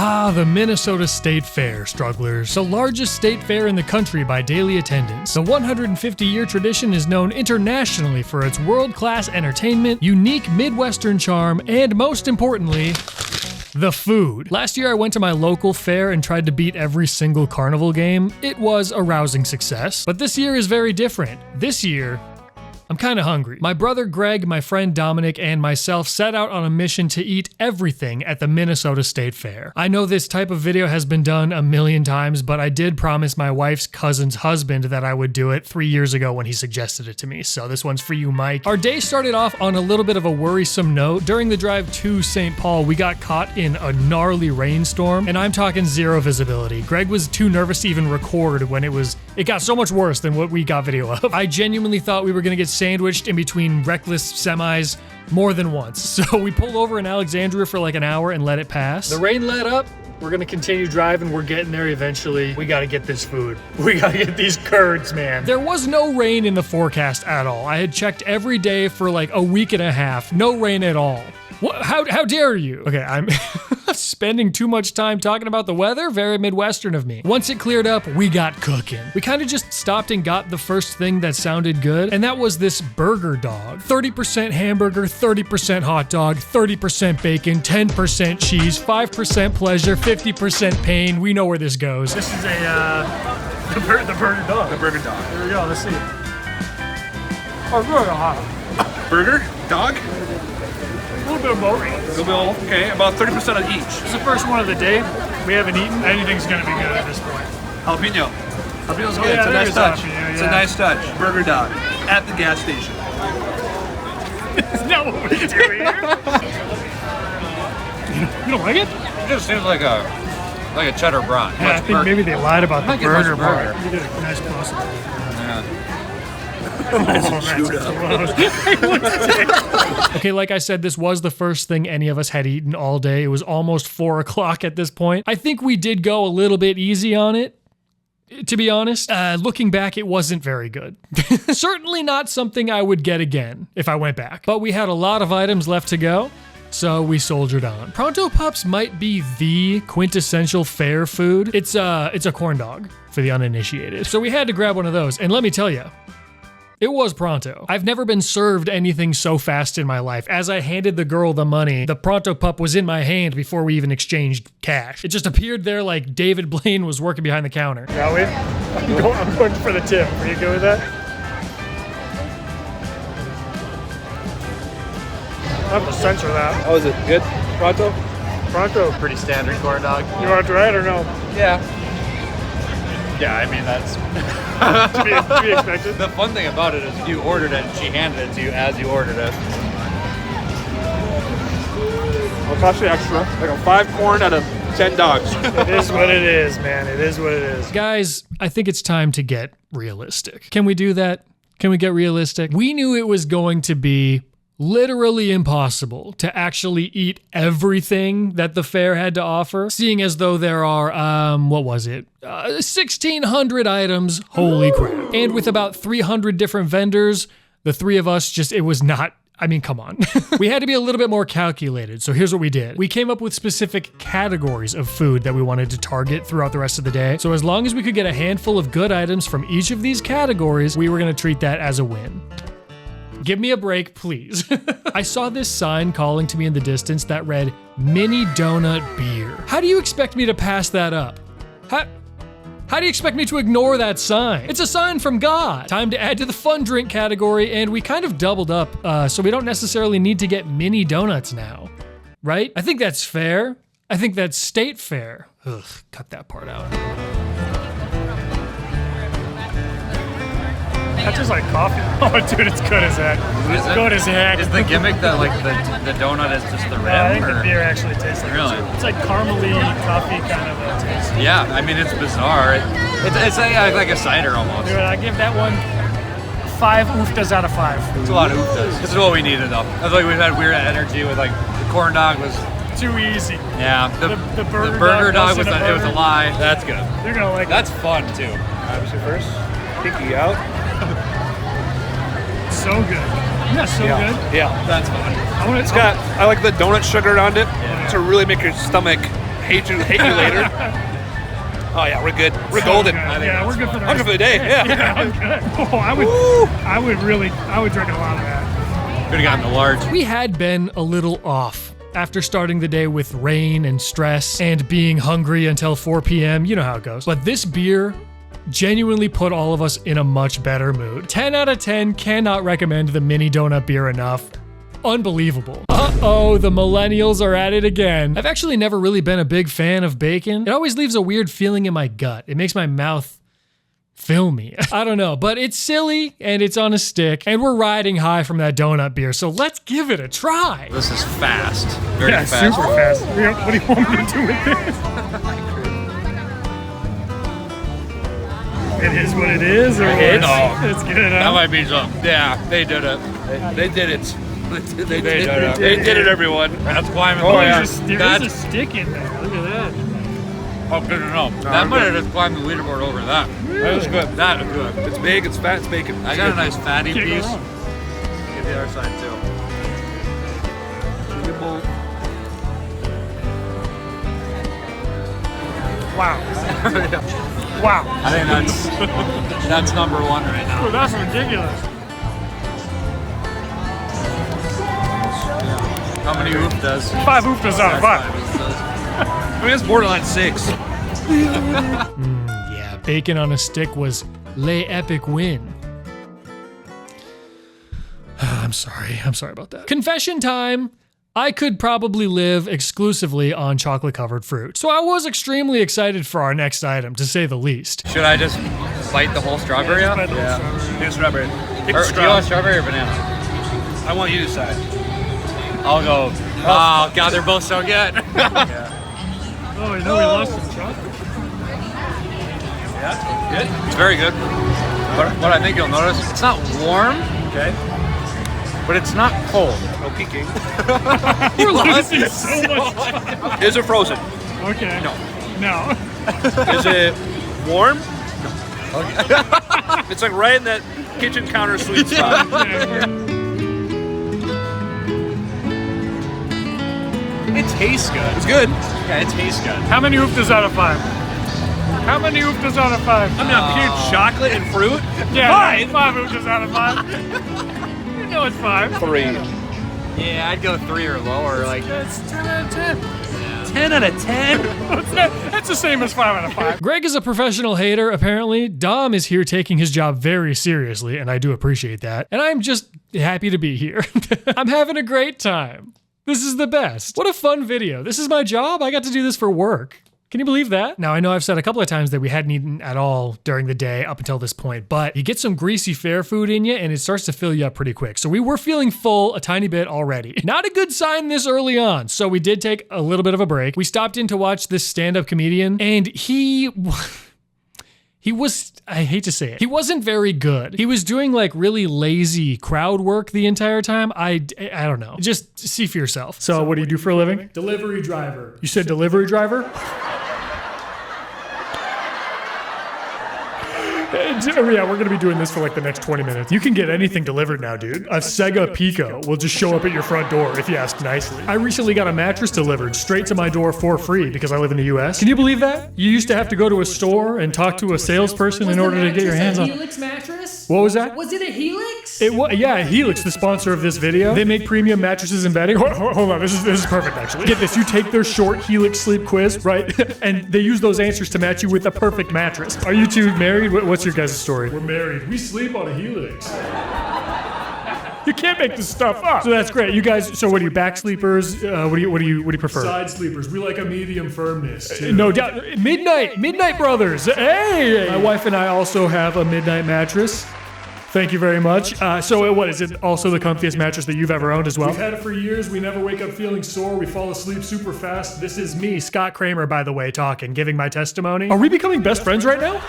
Ah, the Minnesota State Fair, strugglers. The largest state fair in the country by daily attendance. The 150-year tradition is known internationally for its world-class entertainment, unique Midwestern charm, and most importantly, the food. Last year I went to my local fair and tried to beat every single carnival game. It was a rousing success. But this year is very different. This year, I'm kind of hungry. My brother Greg, my friend Dominic, and myself set out on a mission to eat everything at the Minnesota State Fair. I know this type of video has been done a million times, but I did promise my wife's cousin's husband that I would do it 3 years ago when he suggested it to me, so this one's for you, Mike. Our day started off on a little bit of a worrisome note. During the drive to St. Paul, we got caught in a gnarly rainstorm, and I'm talking zero visibility. Greg was too nervous to even record when it got so much worse than what we got video of. I genuinely thought we were gonna get sandwiched in between reckless semis more than once. So we pulled over in Alexandria for like an hour and let it pass. The rain let up. We're gonna continue driving. We're getting there eventually. We gotta get this food. We gotta get these curds, man. There was no rain in the forecast at all. I had checked every day for like a week and a half. No rain at all. What? How dare you? Okay, I'm spending too much time talking about the weather. Very Midwestern of me. Once it cleared up, we got cooking. We kind of just stopped and got the first thing that sounded good, and that was this burger dog. 30% hamburger, 30% hot dog, 30% bacon, 10% cheese, 5% pleasure, 50% pain. We know where this goes. This is the burger dog. The burger dog. Here we go. Let's see. Oh, really hot. Burger dog. A little bit of both. Okay, about 30% of each. It's the first one of the day. We haven't eaten. Anything's gonna be good at this point. Jalapeno. Jalapeno's good. Yeah, it's a nice touch. Jalapeno, It's a nice touch. Burger dog at the gas station. Isn't that what we do here? You don't like it? It just seems like a cheddar brat. Yeah, I think maybe they lied about the burger part. Burger. You did a nice close-up. Yeah. Okay, like I said, this was the first thing any of us had eaten all day. It was almost 4 o'clock at this point. I think we did go a little bit easy on it, to be honest. Looking back, it wasn't very good. Certainly not something I would get again if I went back. But we had a lot of items left to go, so we soldiered on. Pronto Pups might be the quintessential fair food. It's a corn dog for the uninitiated. So we had to grab one of those, and let me tell you, it was pronto. I've never been served anything so fast in my life. As I handed the girl the money, the Pronto Pup was in my hand before we even exchanged cash. It just appeared there like David Blaine was working behind the counter. Shall we? I'm going for the tip. Are you good with that? I'll have to censor that. How is it? Good? Pronto? Pronto. Pretty standard corn dog. You want to try it or no? Yeah. Yeah, I mean, that's to be expected. the fun thing about it is you ordered it and she handed it to you as you ordered it. I'll cost you extra. Like a 5 corn out of 10 dogs. It is what it is, man. It is what it is. Guys, I think it's time to get realistic. Can we do that? Can we get realistic? We knew it was going to be literally impossible to actually eat everything that the fair had to offer, seeing as though there are, 1,600 items. Holy crap. And with about 300 different vendors, the three of us it was not, I mean, come on. We had to be a little bit more calculated, so here's what we did. We came up with specific categories of food that we wanted to target throughout the rest of the day, so as long as we could get a handful of good items from each of these categories, we were gonna treat that as a win. Give me a break, please. I saw this sign calling to me in the distance that read, Mini Donut Beer. How do you expect me to pass that up? How do you expect me to ignore that sign? It's a sign from God. Time to add to the fun drink category, and we kind of doubled up, so we don't necessarily need to get mini donuts now, right? I think that's fair. I think that's state fair. Ugh, cut that part out. That tastes like coffee. Oh, dude, it's good as heck. It's good as heck. Is the gimmick that like the donut is just the rim? I think the beer actually tastes like Really? it. It's like caramely coffee kind of a taste. Yeah, I mean it's bizarre. It's like a cider almost. Dude, I give that one 5 ooftas out of 5. It's a lot of ooftas. This is what we needed though. I feel like we've had weird energy with like the corn dog was Too easy. yeah. The burger dog was wasn't it was a lie. That's good. You're gonna like That's fun too. Obviously first. Pinky out. so good. Yeah, so good. Yeah. That's fun. I want I like the donut sugar around it to really make your stomach hate you later. Oh yeah, we're good. We're golden. Yeah, we're good for the I'm good for the day. Yeah. Yeah, I'm good. Oh, I would drink a lot of that. Could have gotten the large. We had been a little off after starting the day with rain and stress and being hungry until 4 p.m. You know how it goes. But this beer genuinely put all of us in a much better mood. 10 out of 10, cannot recommend the mini donut beer enough. Unbelievable. Uh-oh, the millennials are at it again. I've actually never really been a big fan of bacon. It always leaves a weird feeling in my gut. It makes my mouth filmy. I don't know, but it's silly and it's on a stick and we're riding high from that donut beer, so let's give it a try. This is fast. Very Yeah, fast. super fast. What do you want me to do with this? It is what it is, or Okay, what? no. It's good, That huh? might be something. Yeah, they did it. They did it. They did it. They did it, everyone. That's climbing. Oh, yeah. there's a stick in there. Look at that. Oh, good to know. That might have just climbed the leaderboard over that. That was good. That is good. It's big, it's fat, it's bacon. I got a nice fatty Can't go piece. wrong. Get the other side too. Wow. Wow. I think that's number one right now. Oh, that's ridiculous. How many ooftas? 5 ooftas out of 5. I mean, it's borderline 6. Yeah, bacon on a stick was le epic win. I'm sorry about that. Confession time. I could probably live exclusively on chocolate-covered fruit, so I was extremely excited for our next item, to say the least. Should I just bite the whole strawberry up? Yeah. Take strawberry. Take Or, do you want strawberry or banana? I want you to decide. I'll go. Oh, God, they're both so good. Oh, I know we lost some chocolate. Yeah, good. It's very good. But what I think you'll notice, it's not warm, Okay. but it's not cold. No peeking. We're losing so much. Is it frozen? Okay. No. No. Is it warm? No. It's like right in that kitchen counter sweet spot. It tastes good. It's good. Yeah, it tastes good. How many ooftas out of 5? How many ooftas out of 5? I'm not pure chocolate and fruit. Yeah, 5 ooftas out of 5. You know it's 5. 3. Yeah, I'd go 3 or lower. Like That's 10 out of 10. 10 out of 10. That's the same as 5 out of 5. Greg is a professional hater, apparently. Dom is here taking his job very seriously, and I do appreciate that. And I'm just happy to be here. I'm having a great time. This is the best. What a fun video. This is my job. I got to do this for work. Can you believe that? Now, I know I've said a couple of times that we hadn't eaten at all during the day up until this point, but you get some greasy fair food in you and it starts to fill you up pretty quick. So we were feeling full a tiny bit already. Not a good sign this early on. So we did take a little bit of a break. We stopped in to watch this stand-up comedian and he was, I hate to say it, he wasn't very good. He was doing like really lazy crowd work the entire time. I don't know. Just see for yourself. So what do you do for a living? Delivery driver. You said delivery driver? Yeah, we're gonna be doing this for like the next 20 minutes. You can get anything delivered now, dude. A Sega Pico will just show up at your front door if you ask nicely. I recently got a mattress delivered straight to my door for free because I live in the US. Can you believe that? You used to have to go to a store and talk to a salesperson in order to get your hands on. Helix mattress? What was that? Was it a Helix? It was, yeah, Helix, the sponsor of this video. They make premium mattresses and bedding. Hold on, this is perfect actually. Get this, you take their short Helix sleep quiz, right? And they use those answers to match you with the perfect mattress. Are you two married? What's your guys' story? We're married. We sleep on a Helix. You can't make this stuff up. So that's great. You guys, so what are you, back sleepers? What do you prefer? Side sleepers. We like a medium firmness too. No doubt. Midnight Brothers. Hey! My wife and I also have a midnight mattress. Thank you very much. So what, is it also the comfiest mattress that you've ever owned as well? We've had it for years. We never wake up feeling sore. We fall asleep super fast. This is me, Scott Cramer, by the way, talking, giving my testimony. Are we becoming best friends right now?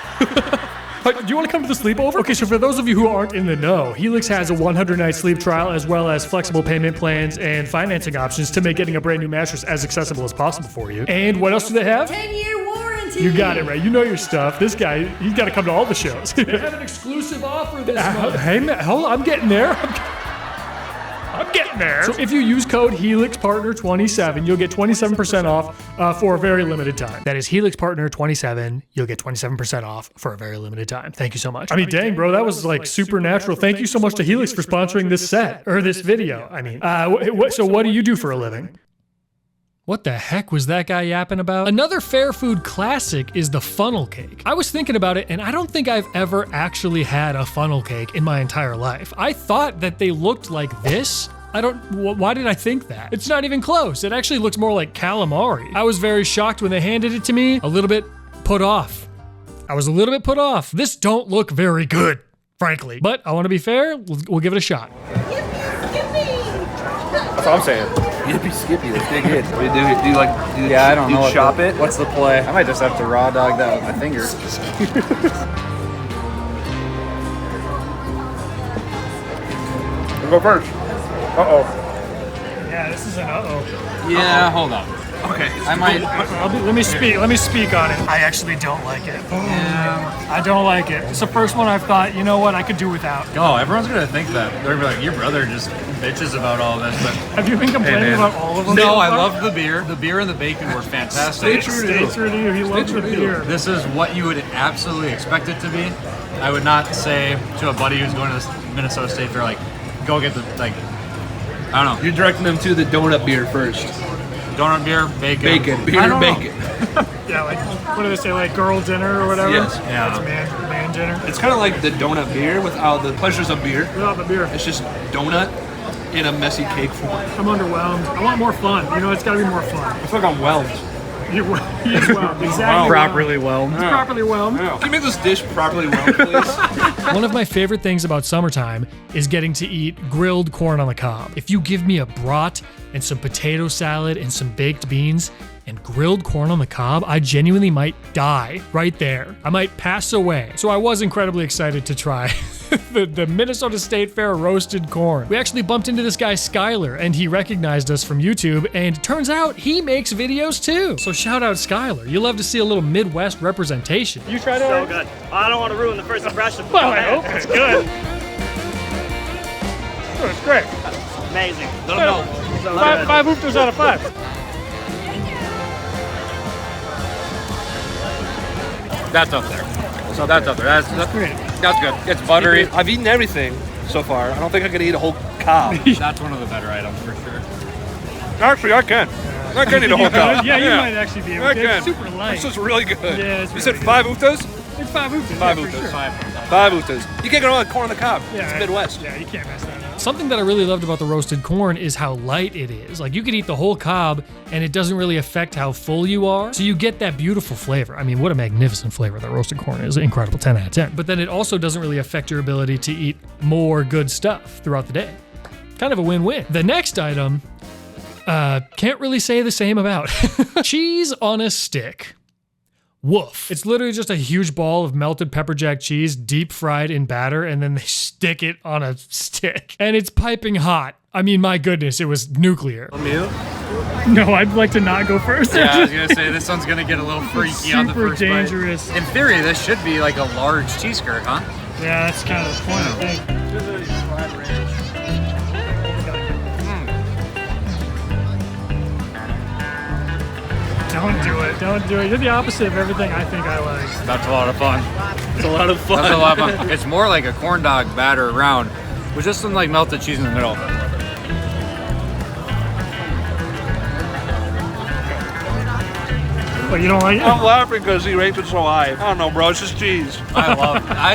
Do you want to come to the sleepover? Okay, so for those of you who aren't in the know, Helix has a 100-night sleep trial as well as flexible payment plans and financing options to make getting a brand new mattress as accessible as possible for you. And what else do they have? 10-year warranty. You got it right. You know your stuff. This guy, he's got to come to all the shows. They have an exclusive offer this month. Hey, man, hold on. I'm getting there. I'm getting nightmare. So if you use code HelixPartner27, you'll get 27% off for a very limited time. That is HelixPartner27. You'll get 27% off for a very limited time. Thank you so much. I mean, dang, bro, that was like supernatural. Thank you so much to Helix for sponsoring this set, or this video. I mean, so what do you do for a living? What the heck was that guy yapping about? Another fair food classic is the funnel cake. I was thinking about it, and I don't think I've ever actually had a funnel cake in my entire life. I thought that they looked like this. Why did I think that? It's not even close. It actually looks more like calamari. I was very shocked when they handed it to me, a little bit put off. I was a little bit put off. This don't look very good, frankly. But I want to be fair, we'll give it a shot. That's what I'm saying. Yippee skippy, let's dig in. I don't know. Chop it? What's the play? I might just have to raw dog that with my fingers. I'll go first. Uh-oh. Yeah, this is an uh-oh. Yeah, hold on. Okay. I might. Let me speak on it. I actually don't like it. Yeah. I don't like it. It's the first one I've thought, you know what, I could do without. Oh, everyone's gonna think that. They're gonna be like, your brother just bitches about all this, but Have you been complaining about all of them? no, I love the beer. The beer and the bacon were fantastic. Stay true to you. He loves the beer. This is what you would absolutely expect it to be. I would not say to a buddy who's going to this Minnesota State Fair, like, go get the, like, I don't know, You're directing them to the donut beer first. donut beer, bacon. Bacon. Beer I and don't know. bacon. Yeah, like, what do they say, like girl dinner or whatever? Yes. Yeah. That's man dinner. It's kind of like the donut beer without the pleasures of beer. Without the beer. It's just donut in a messy cake form. I'm underwhelmed. I want more fun. You know, it's gotta be more fun. I feel like I'm whelmed. He is whelmed. Exactly. Properly whelmed. He's properly whelmed. Can you make this dish properly whelmed, please? One of my favorite things about summertime is getting to eat grilled corn on the cob. If you give me a brat and some potato salad and some baked beans and grilled corn on the cob, I genuinely might die right there. I might pass away. So I was incredibly excited to try the Minnesota State Fair roasted corn. We actually bumped into this guy, Skyler, and he recognized us from YouTube, and turns out he makes videos too. So shout out Skyler. You love to see a little Midwest representation. You tried it? So good. I don't want to ruin the first impression. Well, I hope it's good. Oh, it's great. Amazing. Five oofers out of 5. That's up there. So that's up there. That's good. It's buttery. I've eaten everything so far. I don't think I could eat a whole cob. That's one of the better items for sure. Actually, I can. I can eat a whole cob. Yeah, you might actually be able I to. can. It's super light. This is really good. Yeah, it's You said really 5 uftas? It's 5 oofers. Five yeah, for oofers. sure. 5 uftas. You can't go wrong with corn on the cob. Yeah, It's Midwest. Yeah, you can't mess that up. Something that I really loved about the roasted corn is how light it is. Like, you could eat the whole cob and it doesn't really affect how full you are. So you get that beautiful flavor. I mean, what a magnificent flavor that roasted corn is. Incredible, 10 out of 10. But then it also doesn't really affect your ability to eat more good stuff throughout the day. Kind of a win-win. The next item, can't really say the same about. Cheese on a stick. Woof. It's literally just a huge ball of melted pepper jack cheese, deep fried in batter, and then they stick it on a stick. And it's piping hot. I mean, my goodness, it was nuclear. No, I'd like to not go first. Yeah, I was gonna say this one's gonna get a little freaky on the Super first dangerous. bite. In theory, this should be like a large cheese curd, huh? Yeah, that's kind of the point, I think. Don't do it. Don't do it. You're the opposite of everything I think I like. That's a lot of fun. It's a lot of fun. That's a lot of fun. It's more like a corn dog batter round with just some like melted cheese in the middle. But you don't like it? I'm laughing because he rates it so high. I don't know, bro. It's just cheese. I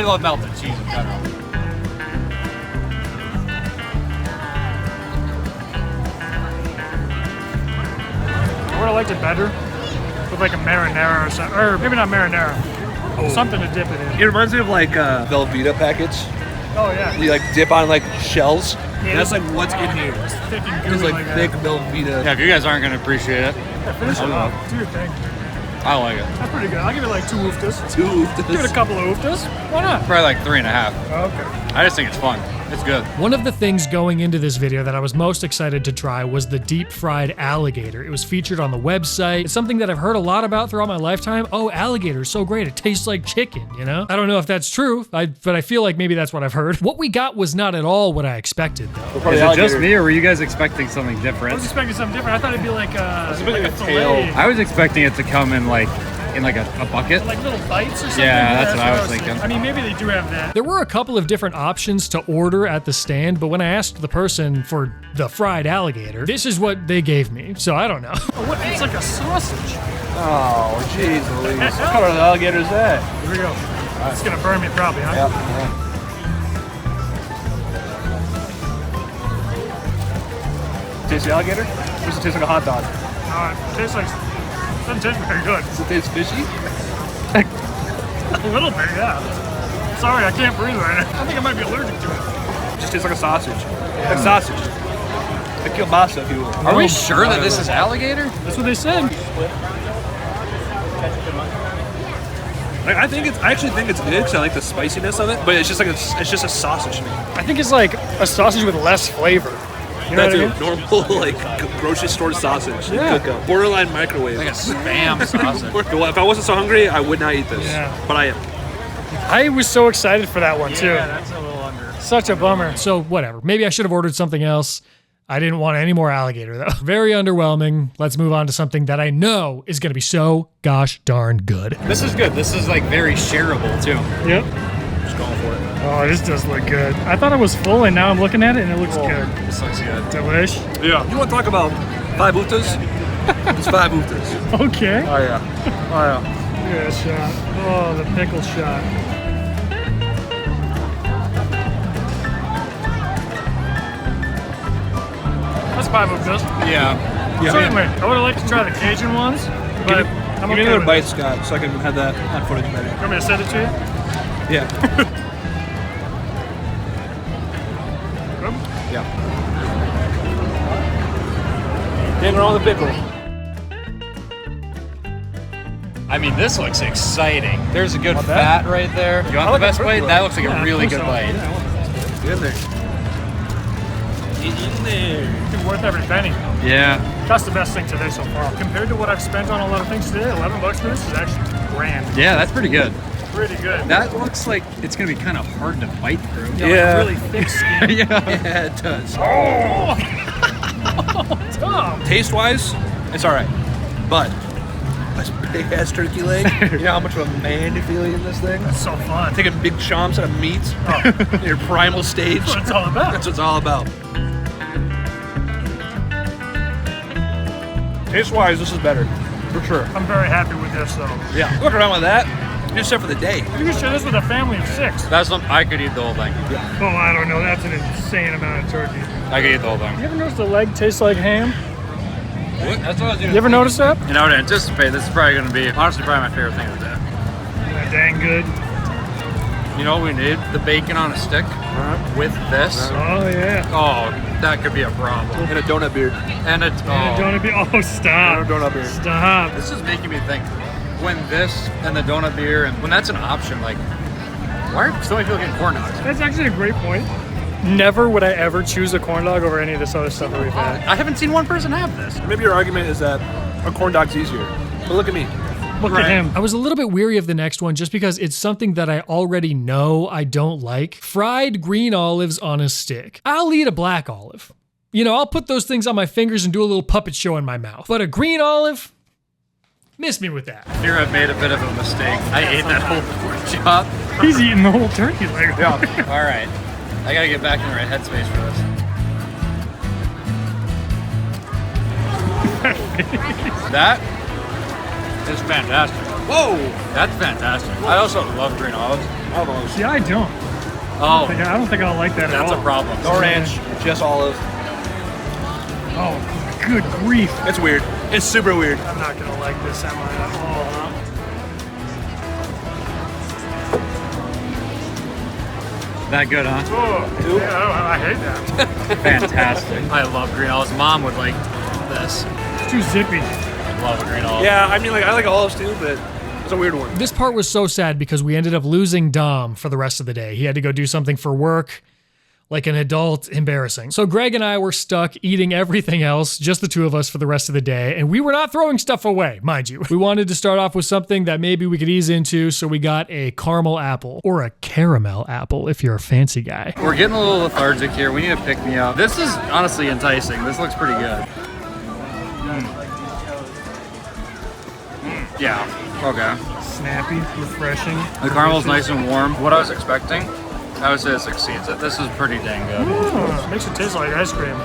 love melted cheese in general. I would have liked it better with like a marinara or something. Or maybe not marinara. Something to dip it in. It reminds me of like Velveeta packets. Oh, yeah. You like dip on like shells. Yeah, That's like what's in here. It's thick and It's gooey like that. thick Velveeta. Yeah, if you guys aren't gonna appreciate it, Yeah, finish it off. Do your thing. I like it. That's pretty good. I'll give it like 2 ooftas. 2 Give it a couple of ooftas. Why not? Probably like 3.5. Okay. I just think it's fun. It's good. One of the things going into this video that I was most excited to try was the deep fried alligator. It was featured on the website. It's something that I've heard a lot about throughout my lifetime. Oh, alligator is so great. It tastes like chicken, you know? I don't know if that's true, but I feel like maybe that's what I've heard. What we got was not at all what I expected, though. Is it just me, or were you guys expecting something I different? was expecting something different. I thought it'd be like a tail. I was expecting it to come in like a bucket. like little bites or something. Yeah, that's what I was thinking. I mean, maybe they do have that. There were a couple of different options to order at the stand, but when I asked the person for the fried alligator, this is what they gave me, so I don't know. Oh, what? It's like a sausage. Oh, jeez Louise. What color of alligator is that? Here we go. It's gonna burn me probably, huh? Taste the alligator? Or does it taste like a hot dog? It tastes like, doesn't taste very good. Does it taste fishy? A little bit, yeah. Sorry, I can't breathe right now. I think I might be allergic to it. It just tastes like a sausage. Like sausage. Like kielbasa, if you will. Are we sure that this is alligator? That's what they said. Like, I actually think it's good because I like the spiciness of it, but it's just like it's just a sausage to me. I think it's like a sausage with less flavor. You know That's what I mean? a normal like grocery store sausage. Yeah. Cook up. Borderline microwave. Like a spam sausage. If I wasn't so hungry, I would not eat this. Yeah. But I am. I was so excited for that one too. Yeah, that's a little under. Such a bummer. So whatever, maybe I should have ordered something else. I didn't want any more alligator though. Very underwhelming. Let's move on to something that I know is gonna be so gosh darn good. This is good. This is like very shareable too. Yep. Just going for it. Oh, this does look good. I thought it was full, and now I'm looking at it, and it looks good. This looks good. Delish. Yeah. You want to talk about five utas? It's five utas. Okay. Oh yeah. Oh yeah. Good shot. Oh, the pickle shot. That's 5 of this. Yeah. Certainly. I would have liked to try the Cajun ones, but I'm Give me okay another with bite, this. Scott, so I can have that on footage better. You want me to send it to you? Yeah. Good? Yeah. Getting around the pickle. I mean, this looks exciting. There's a good fat right there. You want the best bite? That looks like a really good bite. Get in there. Get in there. It's worth every penny. Yeah. That's the best thing today so far. Compared to what I've spent on a lot of things today, $11 for this is actually grand. Yeah, that's pretty good. Pretty good. That looks like it's gonna be kind of hard to bite through. Like really thick skin. Yeah, it does. Tom. Taste wise, it's all right. But this big ass turkey leg, you know how much of a man you feel in this thing? That's so fun. Taking big chomps out of meat in your primal stage. That's what it's all about. That's what it's all about. Taste wise, this is better. For sure. I'm very happy with this though. Yeah. Look around with that. You're set for the day. You can share this with a family of 6. That's something I could eat the whole thing. Oh, I don't know. That's an insane amount of turkey. I could eat the whole thing. You ever notice the leg tastes like ham? That's what I was You ever notice that? And I would anticipate this is probably going to be, honestly, probably my favorite thing of the day. Yeah, dang good. You know what we need? The bacon on a stick with this. Oh, yeah. Oh, that could be a problem. And a donut beard. And it's, Don't be. Oh, stop. Donut beard. Stop. this is making me think, when this and the donut beer, and when that's an option, like, why are so many people getting corn dogs? That's actually a great point. Never would I ever choose a corn dog over any of this other stuff that we've had. I haven't seen one person have this. Maybe your argument is that a corn dog's easier. But look at me. Look at him. I was a little bit weary of the next one just because it's something that I already know I don't like. Fried green olives on a stick. I'll eat a black olive. You know, I'll put those things on my fingers and do a little puppet show in my mouth. But a green olive? Miss me with that. Here I've made a bit of a mistake. I ate that whole pork chop. He's eating the whole turkey leg. Yeah. All right. I gotta get back in the right headspace for this. That is fantastic. Whoa! That's fantastic. I also love green olives. Almost. See, I don't. Oh, I don't think I'll like that that's at all. a problem. No ranch, just olive. Oh, good grief. It's weird. It's super weird. I'm not gonna like this, am I, at all, huh? That good, huh? Oh, yeah, I hate that. Fantastic. I love green olives. Mom would like this. It's too zippy. I love a green olive. Yeah, I mean, like I like olives too, but it's a weird one. This part was so sad because we ended up losing Dom for the rest of the day. He had to go do something for work. like an adult embarrassing. So Greg and I were stuck eating everything else, just the two of us for the rest of the day, and we were not throwing stuff away, mind you. We wanted to start off with something that maybe we could ease into, so we got a caramel apple, or a caramel apple if you're a fancy guy. We're getting a little lethargic here. We need to pick me up. This is honestly enticing. This looks pretty good. Yeah, okay. Snappy, refreshing. The caramel's nice and warm. What I was expecting, I would say it succeeds it. This is pretty dang good. It makes it taste like ice cream.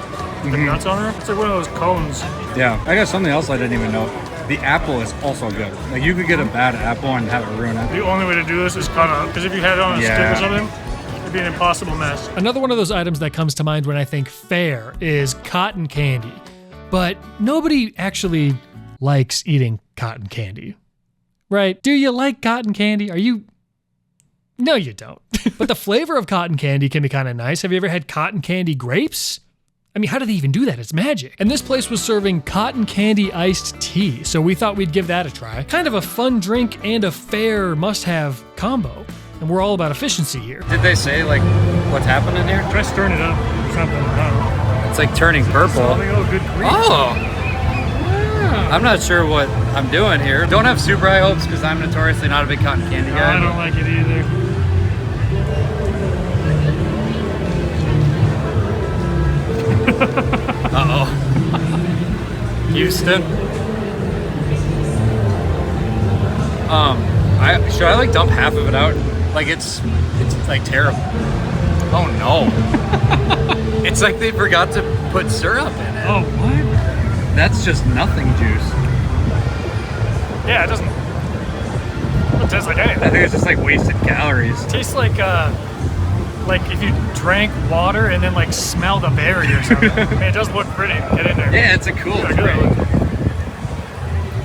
The nuts on there, it's like one of those cones. Yeah, I got something else I didn't even know. The apple is also good. Like, you could get a bad apple and have it ruin it. The only way to do this is cut up, because if you had it on a stick or something, it'd be an impossible mess. Another one of those items that comes to mind when I think fair is cotton candy. But nobody actually likes eating cotton candy, right? Do you like cotton candy? No, you don't. But the flavor of cotton candy can be kind of nice. Have you ever had cotton candy grapes? I mean, how do they even do that? It's magic. And this place was serving cotton candy iced tea, so we thought we'd give that a try. Kind of a fun drink and a fair must-have combo. And we're all about efficiency here. Did they say, like, what's happened in here? Try stirring it up or something. I don't know. It's like turning purple. Oh, good grief. Oh! I'm not sure what I'm doing here. Don't have super high hopes because I'm notoriously not a big cotton candy guy. I don't like it either. Uh-oh. Houston. Should I like dump half of it out? Like it's like terrible. Oh no. It's like they forgot to put syrup in it. Oh, what? That's just nothing juice. Yeah, it doesn't taste like anything. I think it's just like wasted calories. It tastes like if you drank water and then like smelled a berry or something. I mean, it does look pretty. Get in there. Yeah, it's a cool drink.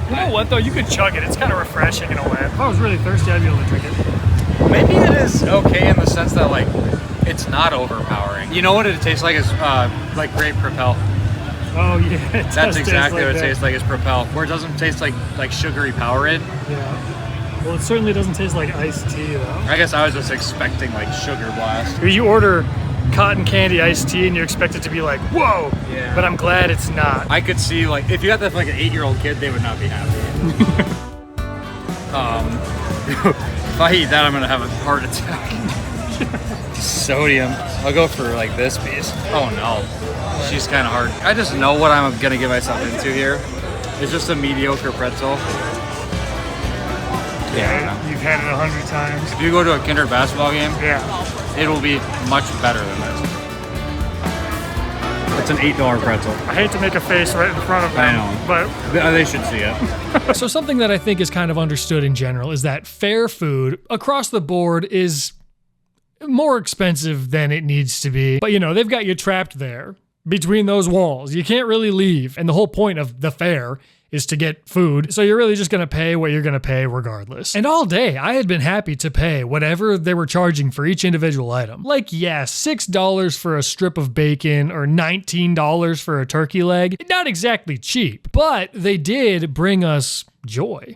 You know what though? You could chug it. It's kind of refreshing in a way. If I was really thirsty, I'd be able to drink it. Maybe it is okay in the sense that like it's not overpowering. You know what it tastes like is like grape Propel. Oh yeah, that's exactly what it tastes like is Propel, where it doesn't taste like sugary Powerade. Yeah. Well, it certainly doesn't taste like iced tea though. I guess I was just expecting like Sugar Blast. You order cotton candy iced tea and you expect it to be like, whoa! Yeah. But I'm glad it's not. I could see like if you got that for like an 8-year-old kid, they would not be happy. If I eat that, I'm gonna have a heart attack. Sodium. I'll go for like this piece. Oh no, she's kind of hard. I just know what I'm gonna get myself into here. It's just a mediocre pretzel. Yeah, you've had it 100 times. If you go to a Kinder basketball game, yeah, it will be much better than this. It's an $8 pretzel. I hate to make a face right in front of them, I know, but they should see it. So something that I think is kind of understood in general is that fair food across the board is more expensive than it needs to be. But you know, they've got you trapped there between those walls. You can't really leave. And the whole point of the fair is to get food. So you're really just going to pay what you're going to pay regardless. And all day, I had been happy to pay whatever they were charging for each individual item. Like, yeah, $6 for a strip of bacon or $19 for a turkey leg. Not exactly cheap, but they did bring us joy.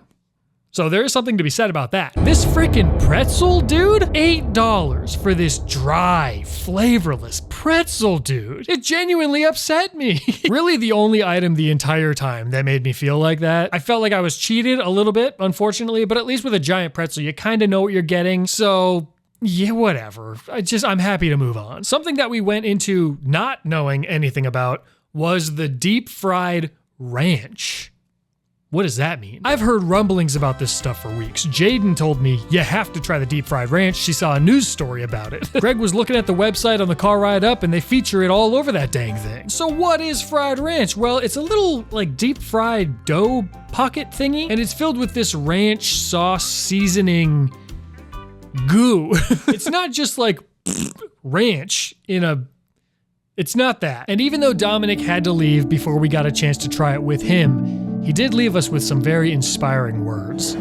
So there is something to be said about that. This freaking pretzel, dude? $8 for this dry, flavorless pretzel, dude. It genuinely upset me. Really the only item the entire time that made me feel like that. I felt like I was cheated a little bit, unfortunately, but at least with a giant pretzel, you kind of know what you're getting. So yeah, whatever. I'm happy to move on. Something that we went into not knowing anything about was the deep fried ranch. What does that mean? I've heard rumblings about this stuff for weeks. Jaden told me, you have to try the deep fried ranch. She saw a news story about it. Greg was looking at the website on the car ride up and they feature it all over that dang thing. So what is fried ranch? Well, it's a little like deep fried dough pocket thingy and it's filled with this ranch sauce seasoning goo. It's not just like ranch in a... It's not that. And even though Dominic had to leave before we got a chance to try it with him, he did leave us with some very inspiring words.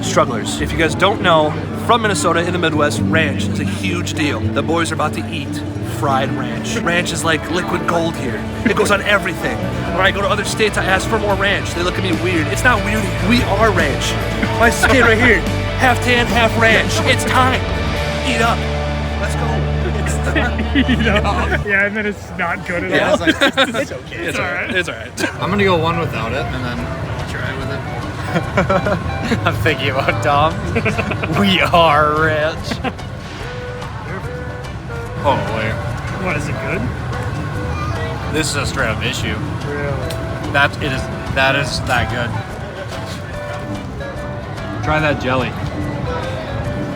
Strugglers, if you guys don't know, from Minnesota in the Midwest, ranch is a huge deal. The boys are about to eat fried ranch. Ranch is like liquid gold here. It goes on everything. When I go to other states, I ask for more ranch. They look at me weird. It's not weird. We are ranch. My skin right here, half tan, half ranch. It's time. Eat up. Let's go. It's Yeah, and then it's not good at Yeah, all. it's like, It's okay. It's all right. It's all right. I'm gonna go one without it, and then try with it. I'm thinking about Dom. We are rich. Oh wait, What, is it good? this is a straight up issue. Really? That is that good. Try that jelly.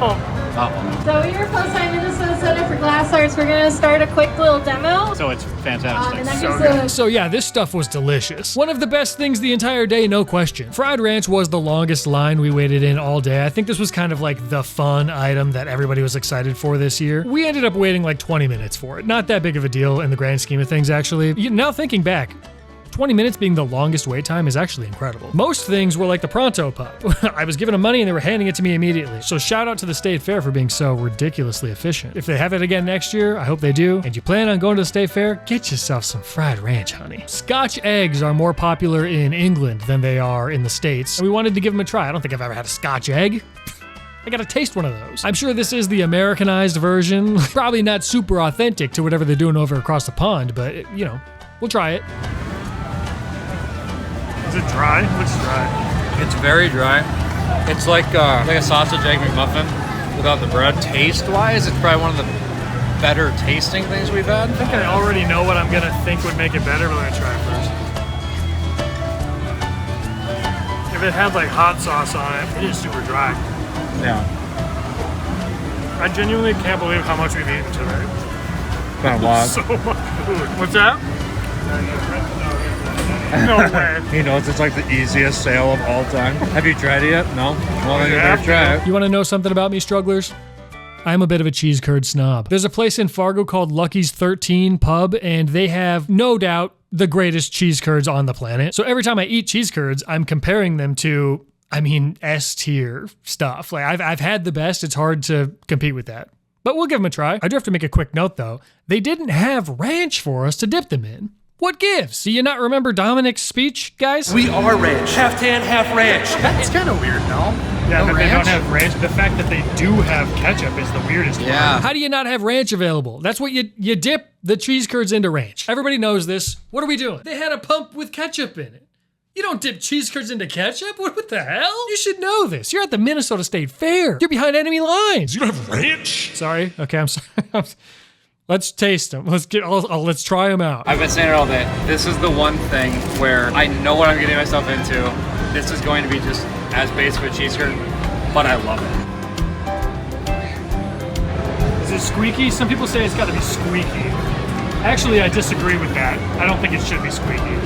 Oh. Oh, So your first time Minnesota Center for Glass Arts, we're gonna start a quick little demo. so it's fantastic. And then So here's the So yeah, this stuff was delicious. One of the best things the entire day, no question. Fried ranch was the longest line we waited in all day. I think this was kind of like the fun item that everybody was excited for this year. We ended up waiting like 20 minutes for it. Not that big of a deal in the grand scheme of things, actually. Now thinking back, 20 minutes being the longest wait time is actually incredible. Most things were like the Pronto Pup. I was given a money and they were handing it to me immediately. So shout out to the State Fair for being so ridiculously efficient. If they have it again next year, I hope they do, and you plan on going to the State Fair, get yourself some fried ranch, honey. Scotch eggs are more popular in England than they are in the States. And we wanted to give them a try. I don't think I've ever had a Scotch egg. I gotta taste one of those. I'm sure this is the Americanized version. Probably not super authentic to whatever they're doing over across the pond, but you know, we'll try it. Is it dry? Looks dry. It's very dry. It's like a sausage egg McMuffin without the bread. Taste-wise, it's probably one of the better tasting things we've had. I think I already know what I'm gonna think would make it better, but I'm gonna try it first. If it had like hot sauce on it, it is super dry. Yeah. I genuinely can't believe how much we've eaten today. Kind of lot. So much food. What's that? No way. He knows it's like the easiest sale of all time. Have you tried it yet? No? Well, then you better try it. You want to know something about me, strugglers? I'm a bit of a cheese curd snob. There's a place in Fargo called Lucky's 13 Pub, and they have, no doubt, the greatest cheese curds on the planet. So every time I eat cheese curds, I'm comparing them to, S tier stuff. Like I've had the best. It's hard to compete with that. But we'll give them a try. I do have to make a quick note, though. They didn't have ranch for us to dip them in. What gives? Do you not remember Dominic's speech, guys? We are ranch. Half tan, half ranch. That's kind of weird, no? Yeah, No but they don't ranch? have ranch. The fact that they do have ketchup is the weirdest Yeah. How do you not have ranch available? That's what you dip the cheese curds into ranch. Everybody knows this. What are we doing? They had a pump with ketchup in it. You don't dip cheese curds into ketchup? What the hell? You should know this. You're at the Minnesota State Fair. You're behind enemy lines. You don't have ranch? Sorry. Okay, I'm sorry. Let's taste them. Let's try them out. I've been saying it all day. This is the one thing where I know what I'm getting myself into. This is going to be just as basic a cheese curd, but I love it. Is it squeaky? Some people say it's got to be squeaky. Actually, I disagree with that. I don't think it should be squeaky.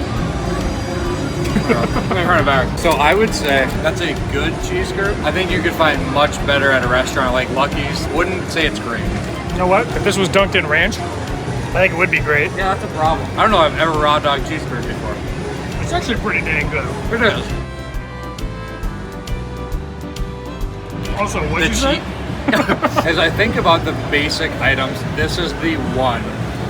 Let me run it back. So I would say that's a good cheese curd. I think you could find much better at a restaurant like Lucky's. Wouldn't say it's great. You know what? If this was dunked in ranch, I think it would be great. Yeah, that's a problem. I don't know if I've ever raw dog cheese curd before. It's actually pretty dang good. It is. Also, what did you say? As I think about the basic items, this is the one.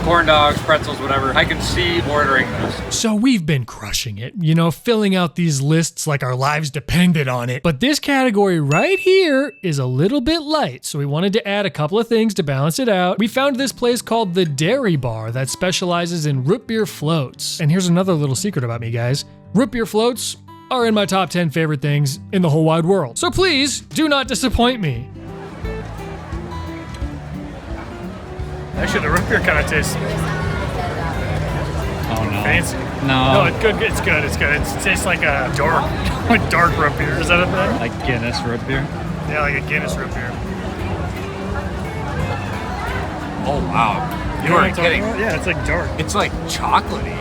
Corn dogs, pretzels, whatever. I can see ordering this. So we've been crushing it, filling out these lists like our lives depended on it. But this category right here is a little bit light, so we wanted to add a couple of things to balance it out. We found this place called the Dairy Bar that specializes in root beer floats. And here's another little secret about me, guys. Root beer floats are in my top 10 favorite things in the whole wide world. So please do not disappoint me. Actually, the root beer kind of tastes Oh no. fancy. No. No, it's good. It's good. It's good. It tastes like a dark root beer. Is that a thing? Like Guinness root beer? Yeah, like a Guinness root beer. Oh wow. You know what I'm aren't talking kidding. about? Yeah, it's like dark. It's like chocolatey.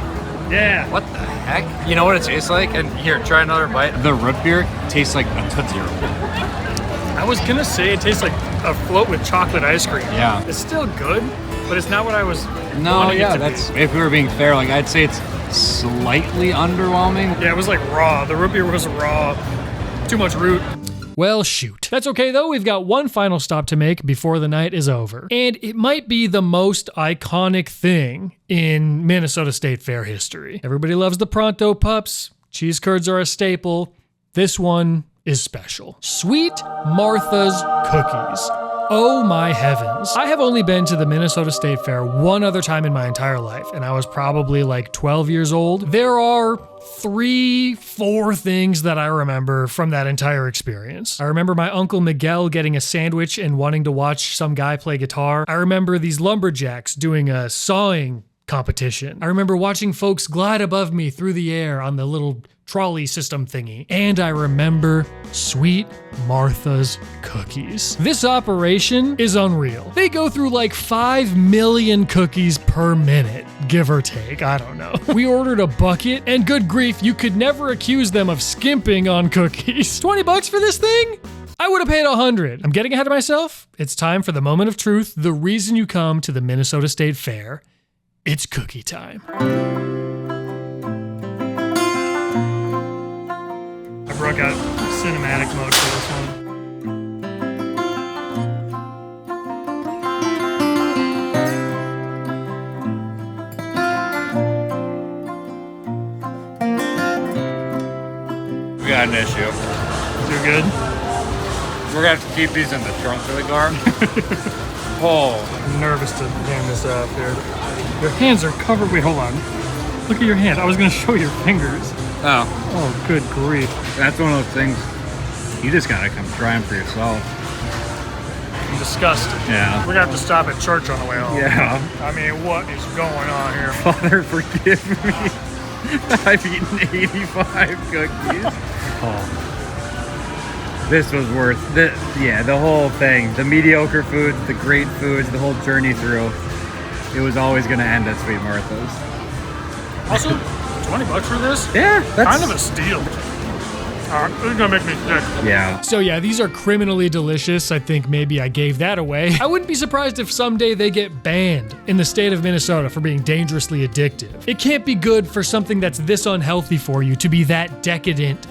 Yeah. What the heck? You know what it tastes like? And here, try another bite. The root beer tastes like a Tootsie Roll. I was gonna say it tastes like a float with chocolate ice cream. Yeah. It's still good, but it's not what I was. No, wanting yeah, it to that's if we were being fair, like I'd say it's slightly underwhelming. Be. Yeah, it was like raw. The root beer was raw. Too much root. Well, shoot. That's okay, though. We've got one final stop to make before the night is over. And it might be the most iconic thing in Minnesota State Fair history. Everybody loves the Pronto Pups. Cheese curds are a staple. This one is special. Sweet Martha's Cookies. Oh my heavens. I have only been to the Minnesota State Fair one other time in my entire life, and I was probably like 12 years old. There are 3-4 things that I remember from that entire experience. I remember my Uncle Miguel getting a sandwich and wanting to watch some guy play guitar. I remember these lumberjacks doing a sawing competition. I remember watching folks glide above me through the air on the little trolley system thingy. And I remember Sweet Martha's cookies. This operation is unreal. They go through like 5 million cookies per minute, give or take. I don't know. We ordered a bucket, and good grief, you could never accuse them of skimping on cookies. 20 bucks for this thing? I would have paid 100. I'm getting ahead of myself. It's time for the moment of truth. The reason you come to the Minnesota State Fair. It's cookie time. I broke out cinematic mode for this one. We got an issue. You're good? We're gonna have to keep these in the trunk of the car. Oh, I'm nervous to hand this off here. Your hands are covered. Wait, hold on. Look at your hand. I was gonna show your fingers. oh, Oh, good grief. that's one of those things. You just gotta come try them for yourself. I'm disgusted. Yeah. We're gonna have to stop at church on the way home. Yeah. I mean, what is going on here? Father, forgive me. I've eaten 85 cookies. Oh. This was worth the whole thing. The mediocre foods, the great foods, the whole journey through. It was always going to end at Sweet Martha's. Also, 20 bucks for this? Yeah, that's Kind of a steal. This is gonna make me sick. Yeah. So yeah, these are criminally delicious. I think maybe I gave that away. I wouldn't be surprised if someday they get banned in the state of Minnesota for being dangerously addictive. It can't be good for something that's this unhealthy for you to be that decadent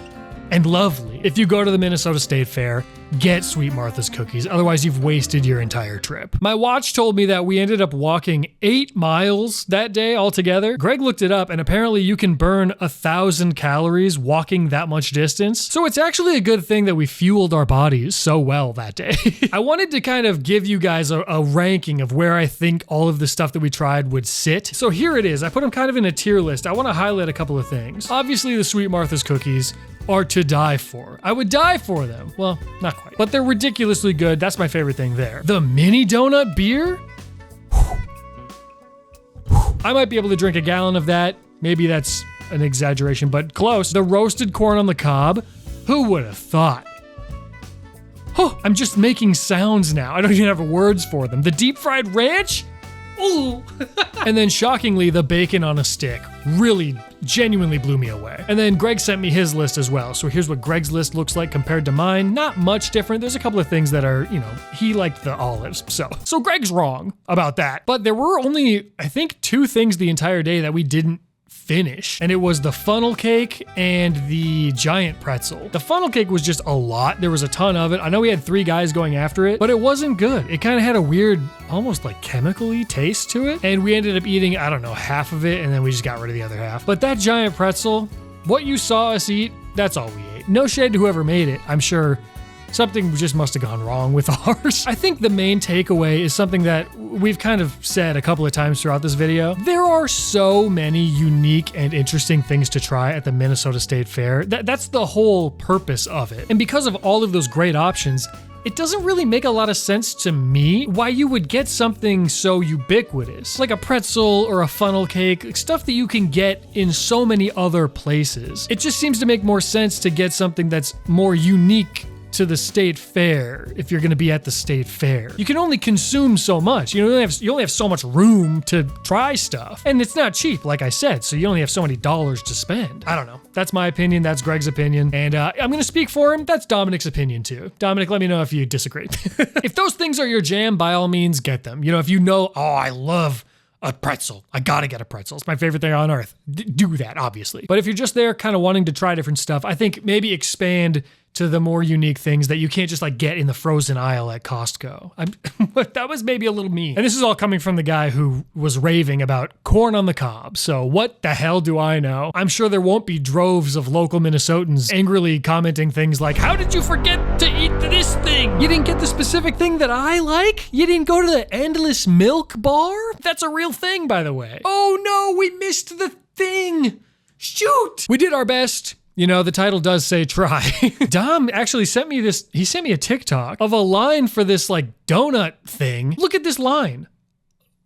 and lovely. If you go to the Minnesota State Fair, get Sweet Martha's cookies, otherwise you've wasted your entire trip. My watch told me that we ended up walking 8 miles that day altogether. Greg looked it up, and apparently you can burn 1,000 calories walking that much distance. So it's actually a good thing that we fueled our bodies so well that day. I wanted to kind of give you guys a ranking of where I think all of the stuff that we tried would sit. So here it is. I put them kind of in a tier list. I want to highlight a couple of things. Obviously, the Sweet Martha's cookies are to die for. I would die for them. Well, not quite. But they're ridiculously good. That's my favorite thing there. The mini donut beer? I might be able to drink a gallon of that. Maybe that's an exaggeration, but close. The roasted corn on the cob? Who would have thought? Oh, I'm just making sounds now. I don't even have words for them. The deep fried ranch? Ooh. And then shockingly, the bacon on a stick really genuinely blew me away. And then Greg sent me his list as well. So here's what Greg's list looks like compared to mine. Not much different. There's a couple of things that are, he liked the olives. So Greg's wrong about that. But there were only, I think, 2 things the entire day that we didn't finish, and it was the funnel cake and the giant pretzel. The funnel cake was just a lot. There was a ton of it. I know we had 3 guys going after it, but it wasn't good. It kind of had a weird, almost like chemical-y taste to it, and we ended up eating, I don't know, half of it, and then we just got rid of the other half. But that giant pretzel, what you saw us eat, that's all we ate. No shade to whoever made it. I'm sure something just must have gone wrong with ours. I think the main takeaway is something that we've kind of said a couple of times throughout this video. There are so many unique and interesting things to try at the Minnesota State Fair. That's the whole purpose of it. And because of all of those great options, it doesn't really make a lot of sense to me why you would get something so ubiquitous, like a pretzel or a funnel cake, stuff that you can get in so many other places. It just seems to make more sense to get something that's more unique to the state fair if you're going to be at the state fair. You can only consume so much. You only have so much room to try stuff. And it's not cheap, like I said, so you only have so many dollars to spend. I don't know. That's my opinion. That's Greg's opinion. And I'm going to speak for him. That's Dominic's opinion too. Dominic, let me know if you disagree. If those things are your jam, by all means, get them. If you know, I love a pretzel. I gotta get a pretzel. It's my favorite thing on earth. Do that, obviously. But if you're just there kind of wanting to try different stuff, I think maybe expand to the more unique things that you can't just like get in the frozen aisle at Costco. That was maybe a little mean. And this is all coming from the guy who was raving about corn on the cob. So what the hell do I know? I'm sure there won't be droves of local Minnesotans angrily commenting things like, how did you forget to eat this thing? You didn't get the specific thing that I like? You didn't go to the Endless Milk Bar? That's a real thing, by the way. Oh no, we missed the thing. Shoot. We did our best. You know, the title does say try. Dom actually sent me this, he sent me a TikTok of a line for this like donut thing. Look at this line.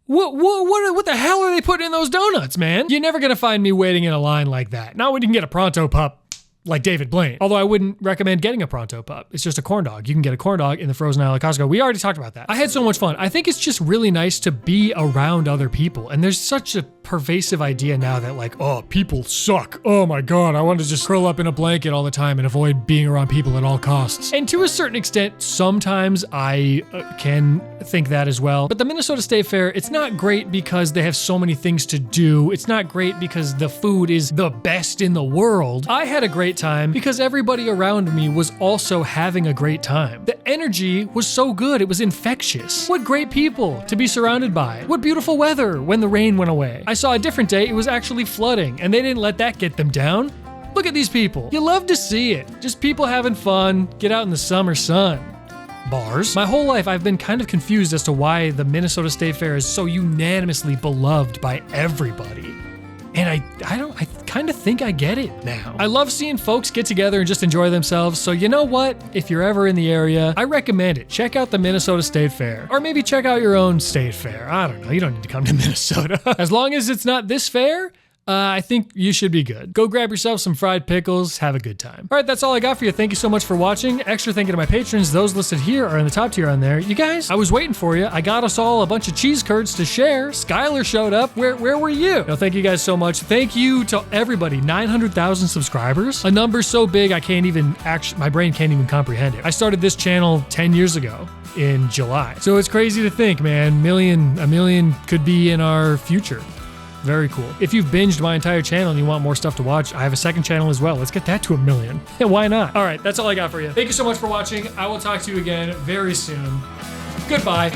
What the hell are they putting in those donuts, man? You're never gonna find me waiting in a line like that. Not when you can get a Pronto Pup like David Blaine. Although I wouldn't recommend getting a Pronto Pup. It's just a corn dog. You can get a corn dog in the frozen aisle at Costco. We already talked about that. I had so much fun. I think it's just really nice to be around other people. And there's such a pervasive idea now that like, oh, people suck. Oh my God, I want to just curl up in a blanket all the time and avoid being around people at all costs. And to a certain extent, sometimes I can think that as well. But the Minnesota State Fair, it's not great because they have so many things to do. It's not great because the food is the best in the world. I had a great time because everybody around me was also having a great time. The energy was so good, it was infectious. What great people to be surrounded by. What beautiful weather when the rain went away. I saw a different day, it was actually flooding, and they didn't let that get them down. Look at these people. You love to see it. Just people having fun, get out in the summer sun. Bars. My whole life, I've been kind of confused as to why the Minnesota State Fair is so unanimously beloved by everybody. And I kind of think I get it now. I love seeing folks get together and just enjoy themselves. So you know what? If you're ever in the area, I recommend it. Check out the Minnesota State Fair. Or maybe check out your own state fair. I don't know. You don't need to come to Minnesota. As long as it's not this fair, I think you should be good. Go grab yourself some fried pickles. Have a good time. All right, that's all I got for you. Thank you so much for watching. Extra thank you to my patrons. Those listed here are in the top tier on there. You guys, I was waiting for you. I got us all a bunch of cheese curds to share. Skylar showed up. Where were you? No, thank you guys so much. Thank you to everybody. 900,000 subscribers. A number so big I can't even my brain can't even comprehend it. I started this channel 10 years ago in July. So it's crazy to think, man, a million could be in our future. Very cool. If you've binged my entire channel and you want more stuff to watch, I have a second channel as well. Let's get that to 1 million. Yeah, why not? All right, that's all I got for you. Thank you so much for watching. I will talk to you again very soon. Goodbye.